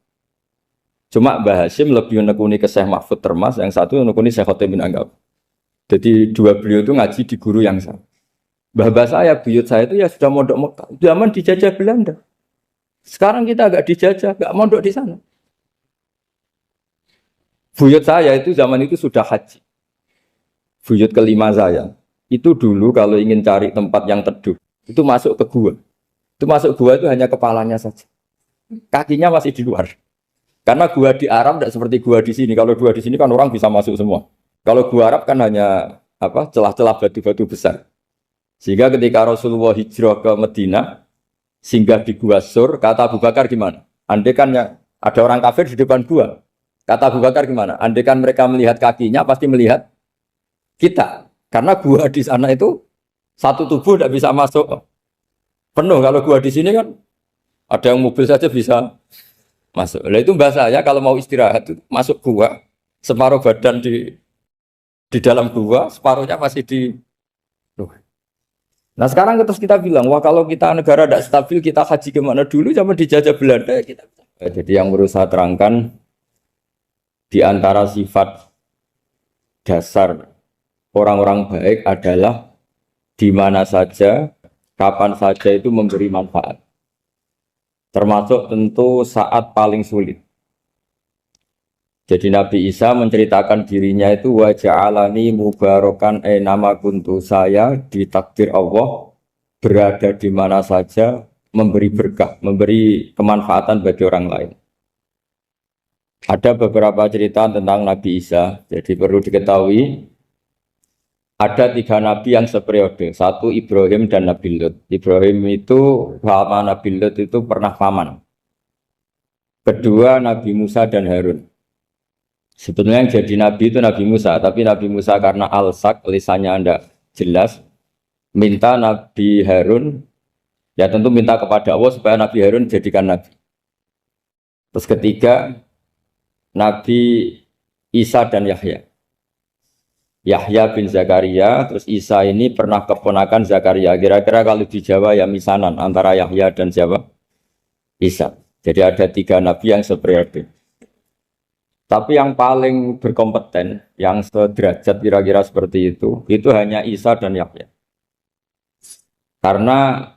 Cuma Mbah Hasyim lebih menekuni ke Syekh Mahfud Termas, yang satu menekuni Syekh Khotib Minangkabau. Jadi dua beliau itu ngaji di guru yang sama. Mbah saya, buyut saya itu ya sudah mondok Mekah. Zaman dijajah Belanda. Sekarang kita agak dijajah, agak mondok di sana. Buyut saya itu zaman itu sudah haji. Buyut kelima saya. Itu dulu kalau ingin cari tempat yang teduh, itu masuk ke gua. Itu masuk gua itu hanya kepalanya saja. Kakinya masih di luar. Karena gua di Arab tidak seperti gua di sini. Kalau gua di sini kan orang bisa masuk semua. Kalau gua Arab kan hanya celah-celah batu-batu besar. Sehingga ketika Rasulullah hijrah ke Madinah, singgah di gua Sur, kata Abu Bakar gimana? Andai kan ada orang kafir di depan gua, kata Abu Bakar gimana? Andai kan mereka melihat kakinya, pasti melihat kita. Karena gua di sana itu satu tubuh tidak bisa masuk penuh. Kalau gua di sini kan ada yang mobil saja bisa masuk. Nah itu bahasa ya kalau mau istirahat itu masuk gua, separuh badan di dalam gua, separuhnya masih di luar. Nah sekarang terus kita bilang, wah kalau kita negara tidak stabil, kita haji kemana dulu zaman dijajah Belanda ya kita. Jadi yang berusaha terangkan di antara sifat dasar orang-orang baik adalah di mana saja, kapan saja itu memberi manfaat. Termasuk tentu saat paling sulit. Jadi Nabi Isa menceritakan dirinya itu wa ja'alani mubarakan nama kuntu, saya ditakdir Allah berada di mana saja memberi berkah, memberi kemanfaatan bagi orang lain. Ada beberapa cerita tentang Nabi Isa, jadi perlu diketahui ada 3 nabi yang seperiode, satu Ibrahim dan Nabi Lut. Ibrahim itu sama Nabi Lut itu pernah paman. Kedua Nabi Musa dan Harun. Sebetulnya yang jadi nabi itu Nabi Musa, tapi Nabi Musa karena alsak, lisannya tidak jelas, minta Nabi Harun, ya tentu minta kepada Allah supaya Nabi Harun jadikan nabi. Terus ketiga, Nabi Isa dan Yahya. Yahya bin Zakaria, terus Isa ini pernah keponakan Zakaria. Kira-kira kalau di Jawa ya misanan antara Yahya dan siapa? Isa. Jadi ada 3 nabi yang seperiode. Tapi yang paling berkompeten, yang sederajat kira-kira seperti itu hanya Isa dan Yahya. Karena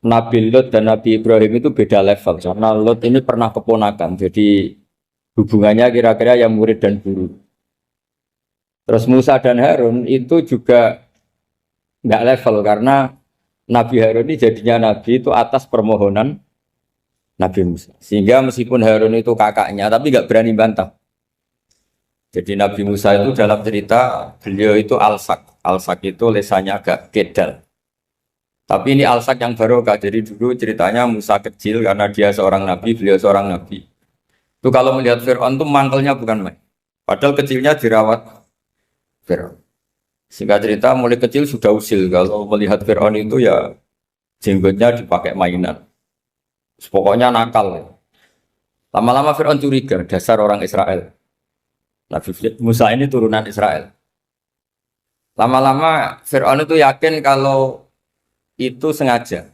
Nabi Lut dan Nabi Ibrahim itu beda level. Karena Lut ini pernah keponakan, jadi hubungannya kira-kira yang murid dan guru. Terus Musa dan Harun itu juga nggak level, karena Nabi Harun ini jadinya Nabi itu atas permohonan Nabi Musa. Sehingga meskipun Harun itu kakaknya, tapi nggak berani bantah. Jadi Nabi Musa itu dalam cerita, beliau itu alsak. Alsak itu lesannya agak kedal. Tapi ini alsak yang barokah. Jadi dulu ceritanya Musa kecil, karena dia seorang Nabi, beliau seorang Nabi. Itu kalau melihat Fir'aun itu mangkelnya bukan main. Padahal kecilnya dirawat Fir'aun. Singkat cerita, mulai kecil sudah usil. Kalau melihat Fir'aun itu ya jenggotnya dipakai mainan. Pokoknya nakal. Lama-lama Fir'aun curiga, dasar orang Israel. Nabi Musa ini turunan Israel. Lama-lama Fir'aun itu yakin kalau itu sengaja.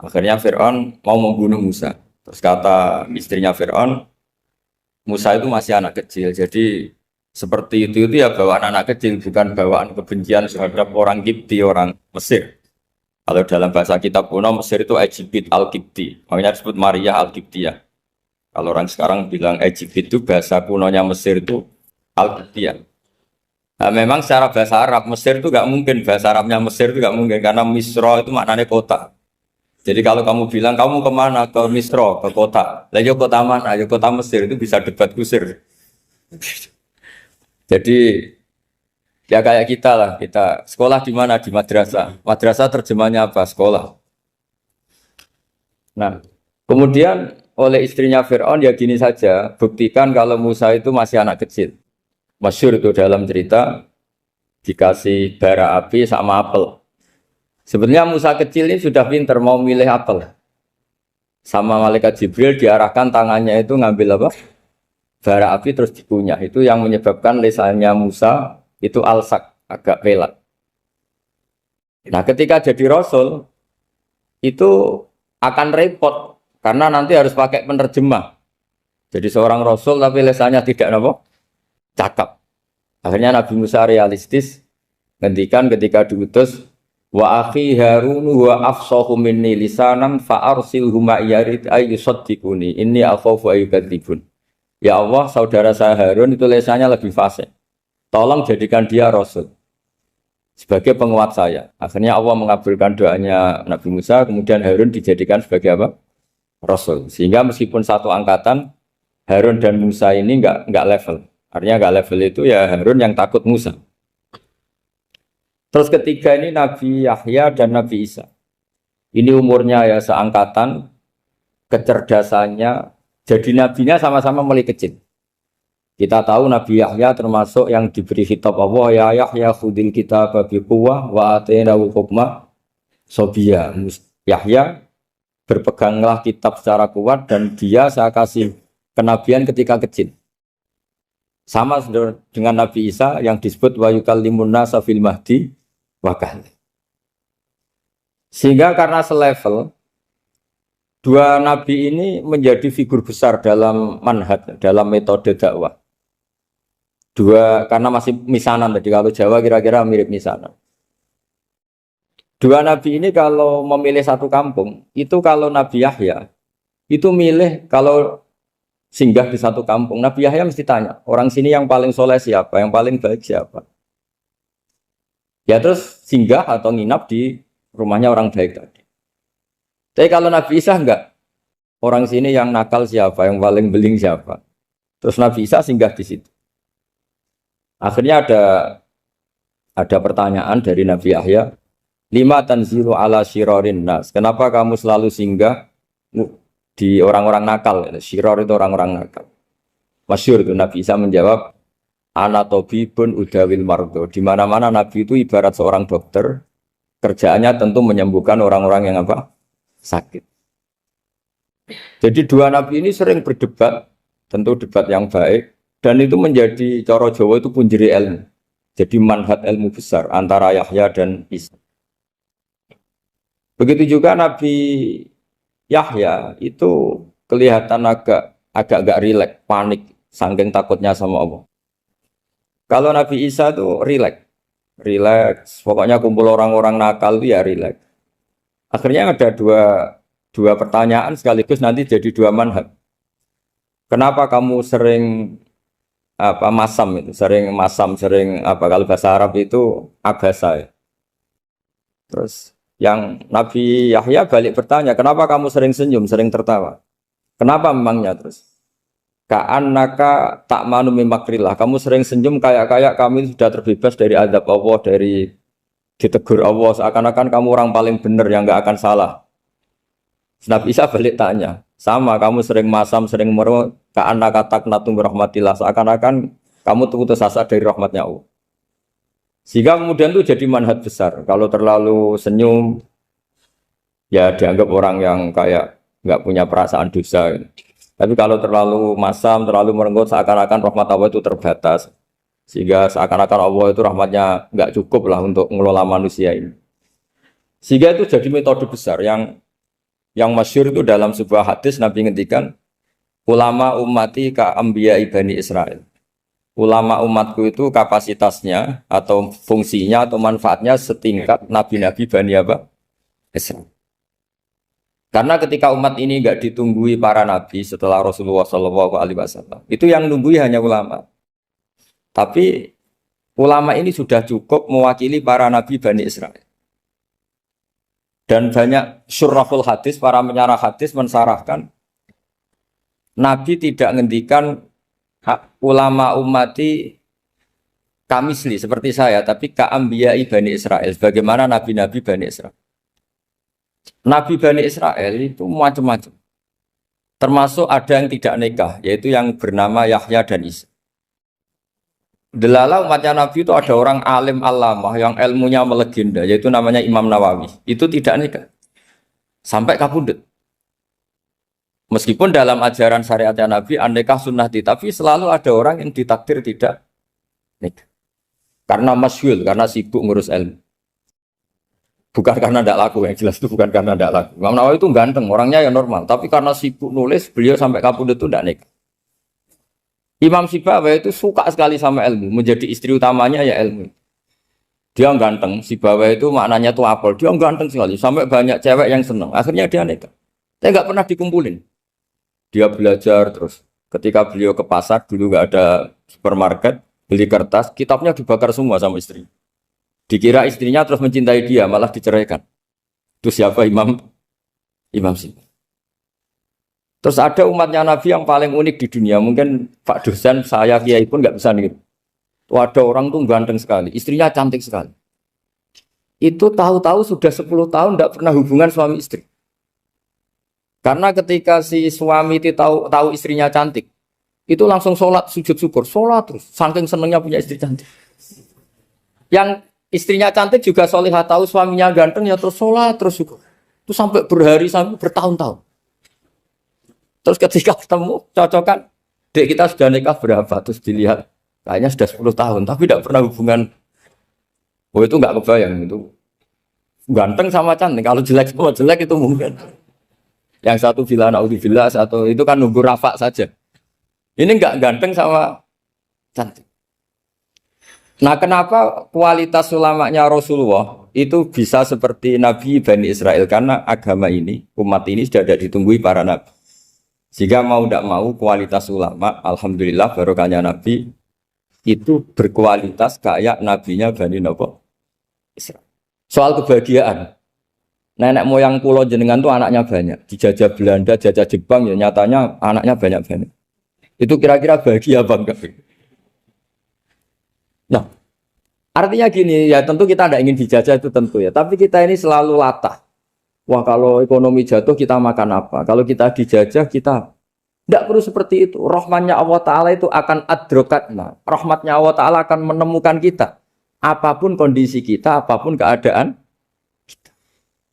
Akhirnya Fir'aun mau membunuh Musa. Terus kata istrinya Fir'aun, Musa itu masih anak kecil. Jadi seperti itu ya bawaan anak kecil, bukan bawaan kebencian terhadap orang Kipti, orang Mesir. Kalau dalam bahasa kitab kuno Mesir itu Egypt Al-Kipti, makanya disebut Maria Al-Kiptiyah. Kalau orang sekarang bilang Egypt itu bahasa kunonya Mesir itu Al-Kiptiyah. Nah, memang secara bahasa Arab Mesir itu nggak mungkin, bahasa Arabnya Mesir itu nggak mungkin karena Misro itu maknanya kota. Jadi kalau kamu bilang kamu kemana, ke Misro, ke kota, lah kota mana? Ya kota Mesir, itu bisa debat kusir. Jadi ya kayak kita lah, kita sekolah di mana? Di madrasah. Madrasah terjemahnya apa? Sekolah. Nah, kemudian oleh istrinya Fir'aun ya gini saja, buktikan kalau Musa itu masih anak kecil. Masyhur itu dalam cerita dikasih bara api sama apel. Sebenarnya Musa kecil ini sudah pinter mau milih apel. Sama malaikat Jibril diarahkan tangannya itu ngambil apa? Bara api terus dikunyah. Itu yang menyebabkan lisannya Musa itu alsak, agak pelat. Nah, ketika jadi rasul itu akan repot karena nanti harus pakai penerjemah. Jadi seorang rasul tapi lisannya tidak apa? Cakap. Akhirnya Nabi Musa realistis ngendikan ketika diutus wa akhi Harun wa afsahu minni lisanan fa arsilhu ma'iyarid ay yusaddiquni inni akhafu ayyukadzibun. Ya Allah, saudara saya Harun itu lisannya lebih fasih. Tolong jadikan dia rasul sebagai penguat saya. Akhirnya Allah mengabulkan doanya Nabi Musa, kemudian Harun dijadikan sebagai apa? Rasul. Sehingga meskipun satu angkatan, Harun dan Musa ini enggak level. Artinya enggak level itu ya Harun yang takut Musa. Terus ketiga ini Nabi Yahya dan Nabi Isa. Ini umurnya ya seangkatan, kecerdasannya, jadi nabinya sama-sama mulai kecil. Kita tahu Nabi Yahya termasuk yang diberi khitab Allah, ya Yahya khudil kitab biquwwah wa atainahu hukma sobiyya. Yahya berpeganglah kitab secara kuat dan dia saya kasih kenabian ketika kecil. Sama dengan Nabi Isa yang disebut wa yukallimun nasa fil mahdi wa kahla. Sehingga karena selevel dua nabi ini menjadi figur besar dalam manhaj, dalam metode dakwah. Dua karena masih misanan tadi, kalau Jawa kira-kira mirip misanan. Dua nabi ini kalau memilih satu kampung, itu kalau Nabi Yahya itu milih kalau singgah di satu kampung, Nabi Yahya mesti tanya, orang sini yang paling soleh siapa, yang paling baik siapa. Ya terus singgah atau nginap di rumahnya orang baik tadi. Tapi kalau Nabi Isa enggak, orang sini yang nakal siapa, yang paling beling siapa. Terus Nabi Isa singgah di situ. Akhirnya ada pertanyaan dari Nabi Yahya, lima tanzilu ala syirarin nas. Kenapa kamu selalu singgah di orang-orang nakal? Syiror itu orang-orang nakal. Masyhur itu Nabi Isa menjawab, ana tabibun udawil mardo. Di mana-mana Nabi itu ibarat seorang dokter, kerjaannya tentu menyembuhkan orang-orang yang apa? Sakit. Jadi dua nabi ini sering berdebat, tentu debat yang baik. Dan itu menjadi cara Jawa itu punjeri ilmu. Jadi manhaj ilmu besar antara Yahya dan Isa. Begitu juga Nabi Yahya itu kelihatan agak rileks, panik, saking takutnya sama Allah. Kalau Nabi Isa itu rileks, pokoknya kumpul orang-orang nakal itu ya rileks. Akhirnya ada dua pertanyaan sekaligus nanti jadi dua manhaj. Kenapa kamu sering sering kalau bahasa Arab itu abasa ya. Terus yang Nabi Yahya balik bertanya, kenapa kamu sering senyum, sering tertawa? Kenapa memangnya? Terus ka'annaka ta'manu mimakrillah, kamu sering senyum kayak kami sudah terbebas dari azab Allah, dari ditegur Allah, seakan-akan kamu orang paling benar yang enggak akan salah. Nabi Isa balik tanya, sama kamu sering masam, sering meru, ka'annaka taqnatu rahmatillah, seakan-akan kamu putus asa dari rahmatnya Allah. Sehingga kemudian itu jadi manhaj besar. Kalau terlalu senyum, ya dianggap orang yang kayak nggak punya perasaan dosa. Tapi kalau terlalu masam, terlalu merenggut, seakan-akan rahmat Allah itu terbatas. Sehingga seakan-akan Allah itu rahmatnya nggak cukup lah untuk mengelola manusia ini. Sehingga itu jadi metode besar yang masyhur itu dalam sebuah hadis Nabi ngendikan, ulama ummati ka anbiya Bani Israil. Ulama umatku itu kapasitasnya atau fungsinya atau manfaatnya setingkat nabi-nabi Bani Israil. Karena ketika umat ini enggak ditunggui para nabi setelah Rasulullah SAW, itu yang nunggui hanya ulama. Tapi ulama ini sudah cukup mewakili para nabi Bani Israil. Dan banyak syurrahul hadis, para menyarah hadis mensarahkan Nabi tidak ngendikan ulama ummati kamisli seperti saya, tapi ka'ambiyai Bani Israel, bagaimana nabi-nabi Bani Israel. Nabi Bani Israel itu macam-macam. Termasuk ada yang tidak nikah, yaitu yang bernama Yahya dan Isa. Delala umatnya Nabi itu ada orang alim alamah yang ilmunya melegenda, yaitu namanya Imam Nawawi. Itu tidak nikah. Sampai kabudut. Meskipun dalam ajaran syariatnya Nabi, an-nikah sunnati, tapi selalu ada orang yang ditakdir tidak nikah. Karena masyhul, karena sibuk ngurus ilmu. Bukan karena tidak laku, yang jelas itu bukan karena tidak laku. Imam Nawawi itu ganteng, orangnya ya normal. Tapi karena sibuk nulis, beliau sampai kabudut itu tidak nikah. Imam Sibawayh itu suka sekali sama ilmu, menjadi istri utamanya ya ilmu. Dia ganteng, Sibawayh itu maknanya tuh apel, dia ganteng sekali, sampai banyak cewek yang senang. Akhirnya dia nikah. Saya nggak pernah dikumpulin. Dia belajar terus. Ketika beliau ke pasar, dulu nggak ada supermarket, beli kertas, kitabnya dibakar semua sama istri. Dikira istrinya terus mencintai dia, malah diceraikan. Itu siapa Imam Sibawayh. Terus ada umatnya Nabi yang paling unik di dunia. Mungkin Pak dosen, saya kiai pun nggak bisa nih. Tuh ada orang tuh ganteng sekali, istrinya cantik sekali. Itu tahu-tahu sudah 10 tahun tidak pernah hubungan suami istri. Karena ketika si suami itu tahu istrinya cantik, itu langsung sholat sujud syukur, sholat terus. Saking senengnya punya istri cantik. Yang istrinya cantik juga solihah, tahu suaminya ganteng ya terus sholat terus syukur. Itu sampai berhari sampai bertahun-tahun. Terus ketika ketemu, cocokan, dek kita sudah nikah berapa? Terus dilihat, kayaknya sudah 10 tahun, tapi tidak pernah hubungan. Oh itu nggak kebayang, itu ganteng sama cantik. Kalau jelek sama jelek itu mungkin. Yang satu bilang naudzubillah, satu itu kan nunggu rafa saja. Ini nggak ganteng sama cantik. Nah kenapa kualitas ulamanya Rasulullah itu bisa seperti Nabi Bani Israel? Karena agama ini, umat ini sudah ada ditunggui para nabi. Sehingga mau tidak mau kualitas ulama, alhamdulillah barokahnya Nabi itu berkualitas kayak nabinya Bani Israel. Soal kebahagiaan, nenek moyang pulau jenengan tuh anaknya banyak, dijajah Belanda, jajah Jepang ya nyatanya anaknya banyak. Itu kira-kira bahagia apa enggak? Nah, artinya gini ya tentu kita tidak ingin dijajah itu tentu ya, tapi kita ini selalu latah. Wah kalau ekonomi jatuh kita makan apa? Kalau kita dijajah kita tidak perlu seperti itu. Rahmatnya Allah Ta'ala itu akan adrokatna. Rahmatnya Allah Ta'ala akan menemukan kita. Apapun kondisi kita, apapun keadaan kita.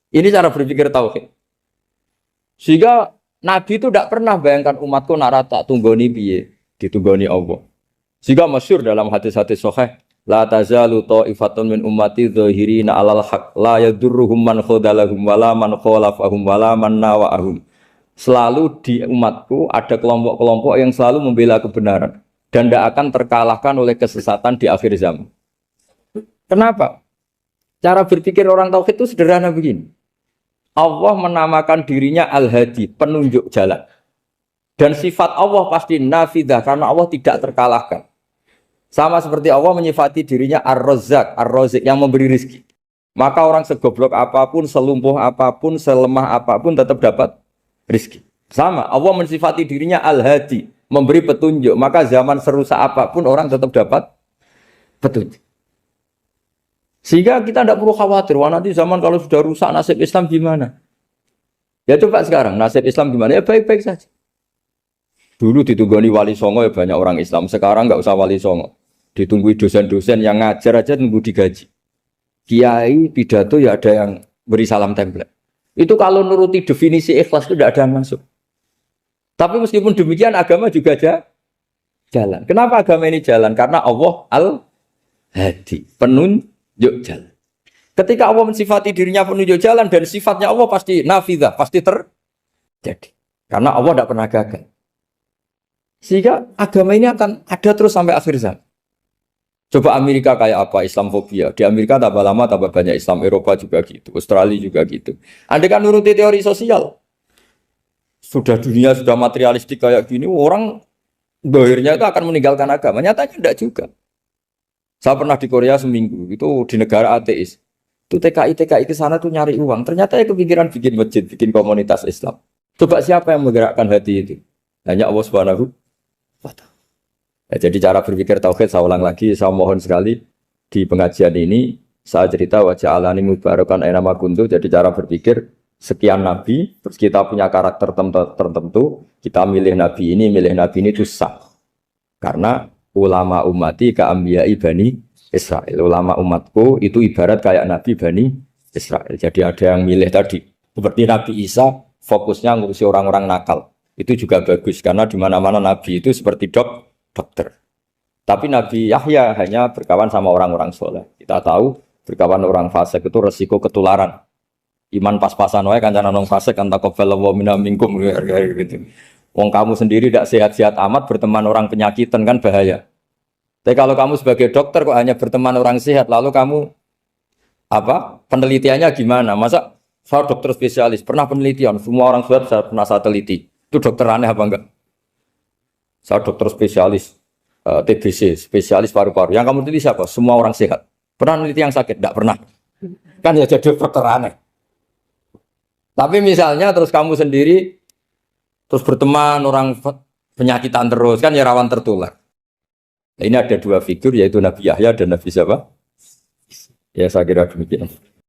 Ini cara berpikir tauhid. Sehingga Nabi itu tidak pernah bayangkan umatku narata tunggoni piye, ditunggoni Allah. Sehingga masyhur dalam hadis-hadis sahih, la tazalu ta'ifatun min ummati dzahirina 'alal haq la yadurruhum man khadalahum wala man khalafahum wala man nawa'ahum. Selalu di umatku ada kelompok-kelompok yang selalu membela kebenaran dan tidak akan terkalahkan oleh kesesatan di akhir zaman. Kenapa? Cara berpikir orang tauhid itu sederhana begini. Allah menamakan dirinya Al-Hadi, penunjuk jalan. Dan sifat Allah pasti nafidah karena Allah tidak terkalahkan. Sama seperti Allah menyifati dirinya Ar-Razzaq, Ar-Razik yang memberi rizki. Maka orang segoblok apapun, selumpuh apapun, selemah apapun tetap dapat rizki. Sama, Allah mensifati dirinya Al-Hadi, memberi petunjuk. Maka zaman serusak apapun orang tetap dapat petunjuk. Sehingga kita tidak perlu khawatir, wah nanti zaman kalau sudah rusak nasib Islam gimana? Ya coba sekarang, nasib Islam gimana? Ya baik-baik saja. Dulu ditunggoni wali songo ya banyak orang Islam. Sekarang nggak usah wali songo. Ditunggu dosen-dosen yang ngajar aja tunggu digaji. Kiai pidato ya ada yang beri salam template. Itu kalau nuruti definisi ikhlas itu tidak ada yang masuk. Tapi meskipun demikian agama juga jalan. Kenapa agama ini jalan? Karena Allah Al-Hadi, penunjuk jalan. Ketika Allah mensifati dirinya penunjuk jalan dan sifatnya Allah pasti nafidah, pasti terjadi. Karena Allah tidak pernah gagal. Sehingga agama ini akan ada terus sampai akhir zaman. Coba Amerika kayak apa Islamofobia. Di Amerika tambah lama tambah banyak Islam, Eropa juga gitu, Australia juga gitu. Andai kan nuruti teori sosial, sudah dunia sudah materialistik kayak gini, orang dohirnya itu akan meninggalkan agama. Nyatanya tidak juga. Saya pernah di Korea seminggu, itu di negara ateis. Itu TKI ke sana tuh nyari uang. Ternyata ya kepikiran bikin masjid, bikin komunitas Islam. Coba siapa yang menggerakkan hati itu? Hanya Allah Subhanahu wa Ta'ala. Ya, jadi cara berpikir tauhid saya ulang lagi, saya mohon sekali di pengajian ini saya cerita wajah alani mubarakan aina ma kuntu. Jadi cara berpikir sekian nabi, terus kita punya karakter tertentu, kita milih nabi ini itu sah. Karena ulama ummati ka ambiyai bani Israel. Ulama umatku itu ibarat kayak nabi bani Israel. Jadi ada yang milih tadi. Seperti Nabi Isa fokusnya ngurusi orang-orang nakal. Itu juga bagus karena di mana-mana nabi itu seperti dokter. Tapi Nabi Yahya hanya berkawan sama orang-orang soleh. Kita tahu berkawan orang fasik itu resiko ketularan. Iman pas-pasan wae kancanan wong fasik kan taqabbalallahu minna minkum gitu. Wong kamu sendiri tidak sehat-sehat amat berteman orang penyakitan kan bahaya. Tapi kalau kamu sebagai dokter kok hanya berteman orang sehat, lalu kamu penelitiannya gimana? Masa saya dokter spesialis pernah penelitian, semua orang sehat saya pernah saya teliti. Itu dokter aneh apa enggak? Saya dokter spesialis TBC, spesialis paru-paru. Yang kamu teliti siapa? Semua orang sehat. Pernah meneliti yang sakit? Tidak pernah. Kan ya jadi dokter aneh. Tapi misalnya terus kamu sendiri terus berteman orang penyakitan terus kan ya rawan tertular. Nah, ini ada dua figur yaitu Nabi Yahya dan Nabi siapa? Ya saya kira demikian.